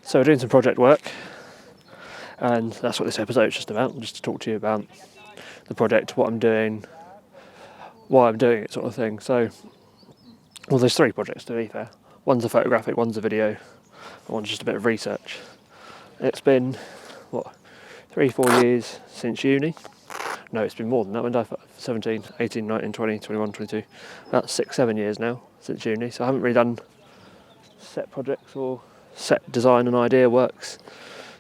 So we're doing some project work, and that's what this episode is just about, just to talk to you about the project, what I'm doing, why I'm doing it, sort of thing. So, well, there's 3 projects to be fair. One's a photographic, one's a video, and one's just a bit of research. It's been, 3-4 years since uni. No, it's been more than that. When did I 17, 18, 19, 20, 21, 22. About 6-7 years now since uni. So I haven't really done set projects or set design and idea works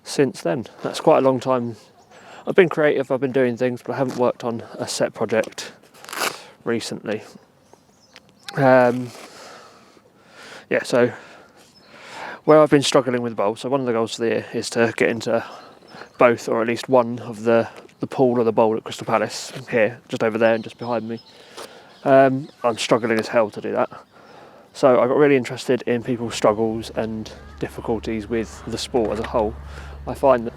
since then. That's quite a long time. I've been creative, I've been doing things, but I haven't worked on a set project recently. So where I've been struggling with bowl, so one of the goals for the year is to get into both, or at least one of the pool or the bowl at Crystal Palace here, just over there and just behind me. I'm struggling as hell to do that. So I got really interested in people's struggles and difficulties with the sport as a whole. I find that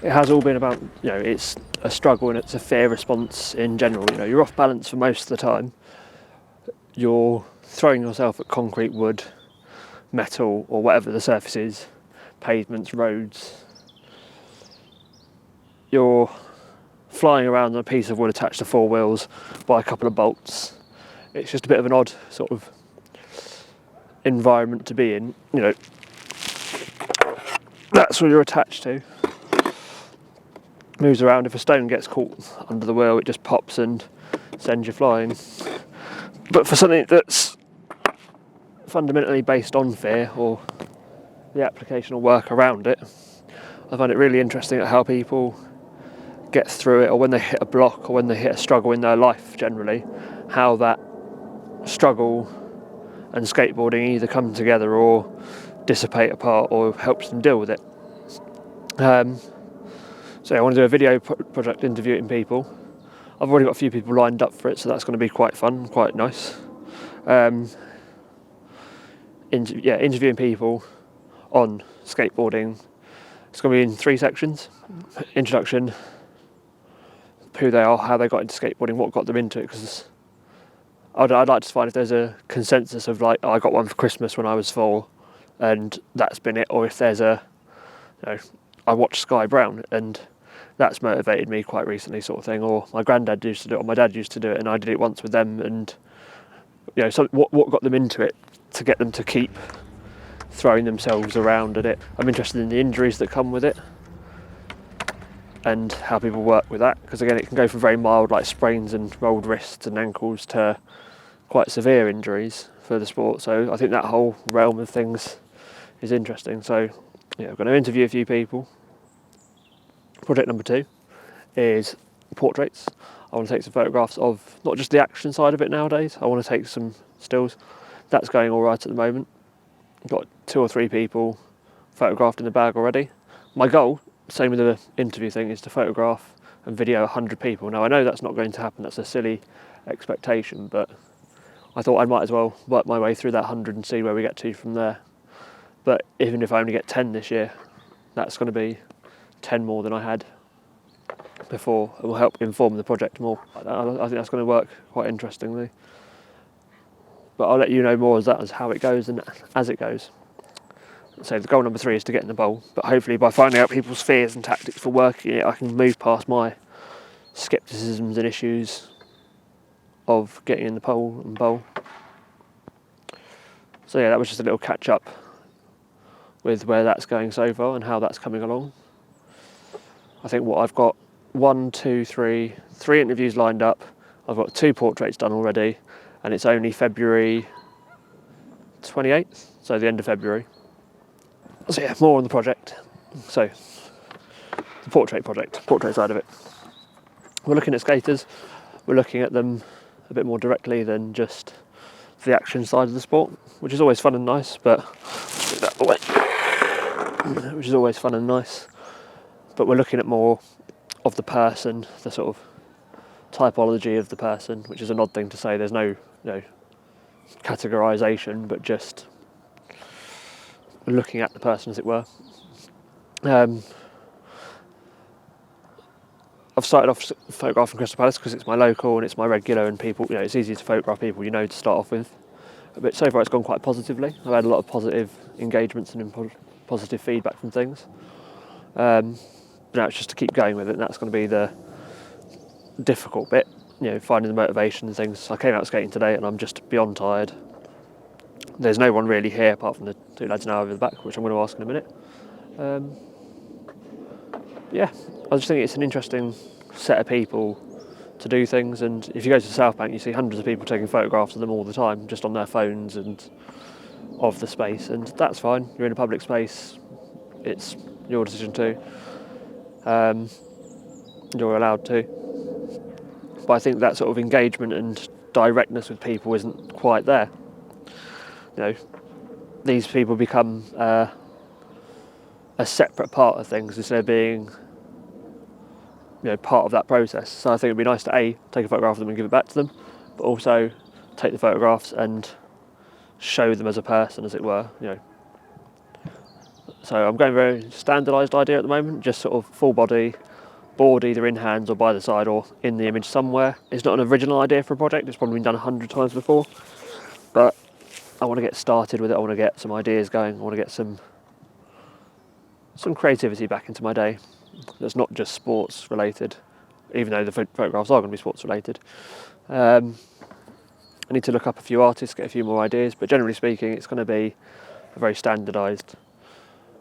it has all been about, it's a struggle and it's a fair response in general. You're off balance for most of the time. You're throwing yourself at concrete, wood, metal, or whatever the surface is, pavements, roads. You're flying around on a piece of wood attached to 4 wheels by a couple of bolts. It's just a bit of an odd sort of environment to be in. That's what you're attached to. Moves around. If a stone gets caught under the wheel, it just pops and sends you flying. But for something that's fundamentally based on fear, or the application or work around it, I find it really interesting at how people get through it, or when they hit a block, or when they hit a struggle in their life generally, how that struggle and skateboarding either come together or dissipate apart, or helps them deal with it. So I want to do a video project interviewing people. I've already got a few people lined up for it, so that's going to be quite fun, quite nice. Interviewing people on skateboarding. It's going to be in 3 sections. Introduction, who they are, how they got into skateboarding, what got them into it, because I'd like to find if there's a consensus of I got one for Christmas when I was 4 and that's been it, or if there's I watched Sky Brown and that's motivated me quite recently, sort of thing, or my granddad used to do it, or my dad used to do it and I did it once with them, and so what got them into it to get them to keep throwing themselves around at it. I'm interested in the injuries that come with it and how people work with that, because again it can go from very mild like sprains and rolled wrists and ankles to quite severe injuries for the sport. So I think that whole realm of things is interesting. So I'm going to interview a few people. Project number 2 is portraits. I want to take some photographs of not just the action side of it nowadays, I want to take some stills. That's going all right at the moment. I've got 2 or 3 people photographed in the bag already. My goal, same with the interview thing, is to photograph and video 100 people. Now I know that's not going to happen, that's a silly expectation, but I thought I might as well work my way through that 100 and see where we get to from there. But even if I only get 10 this year, that's going to be 10 more than I had before. It will help inform the project more. I think that's going to work quite interestingly. But I'll let you know more as how it goes and as it goes. So the goal number 3 is to get in the bowl, but hopefully by finding out people's fears and tactics for working it, I can move past my scepticisms and issues of getting in the pole and bowl. So that was just a little catch up with where that's going so far and how that's coming along. I think I've got 3 interviews lined up. I've got 2 portraits done already, and it's only February 28th, so the end of February. So more on the project. So the portrait side of it. We're looking at skaters. We're looking at them a bit more directly than just the action side of the sport, which is always fun and nice, but put that away. Which is always fun and nice. But we're looking at more of the person, the sort of typology of the person, which is an odd thing to say. There's no categorisation, but just looking at the person, as it were. I've started off photographing Crystal Palace because it's my local and it's my regular, and people, it's easy to photograph people to start off with. But so far it's gone quite positively. I've had a lot of positive engagements and positive feedback from things. But now it's just to keep going with it, and that's going to be the difficult bit, finding the motivation and things. I came out skating today and I'm just beyond tired. There's no one really here apart from the two lads now over the back, which I'm going to ask in a minute. Yeah, I just think it's an interesting set of people to do things, and if you go to South Bank you see hundreds of people taking photographs of them all the time, just on their phones and of the space, and that's fine. You're in a public space, it's your decision too. You're allowed to. But I think that sort of engagement and directness with people isn't quite there. These people become a separate part of things instead of being part of that process. So I think it'd be nice to take a photograph of them and give it back to them, but also take the photographs and show them as a person, as it were. So I'm going very standardised idea at the moment, just sort of full body, board either in hands or by the side or in the image somewhere. It's not an original idea for a project, it's probably been done 100 times before, but I want to get started with it. I want to get some ideas going. I want to get some creativity back into my day that's not just sports related, even though the photographs are going to be sports related. I need to look up a few artists, get a few more ideas, but generally speaking it's going to be a very standardised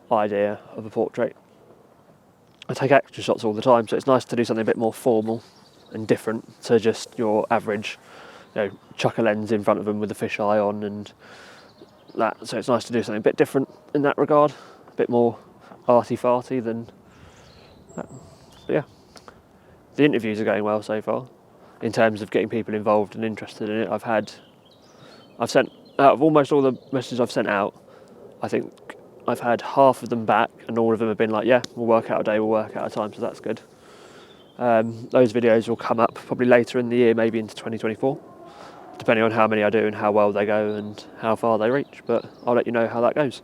idea of a portrait. I take action shots all the time, so it's nice to do something a bit more formal and different to just your average, chuck a lens in front of them with a fisheye on and that. So it's nice to do something a bit different in that regard, a bit more arty-farty than that. But yeah, the interviews are going well so far in terms of getting people involved and interested in it. I've sent out of almost all the messages I've sent out, I think I've had half of them back, and all of them have been like, yeah, we'll work out a day, we'll work out a time, so that's good. Those videos will come up probably later in the year, maybe into 2024, depending on how many I do and how well they go and how far they reach, but I'll let you know how that goes.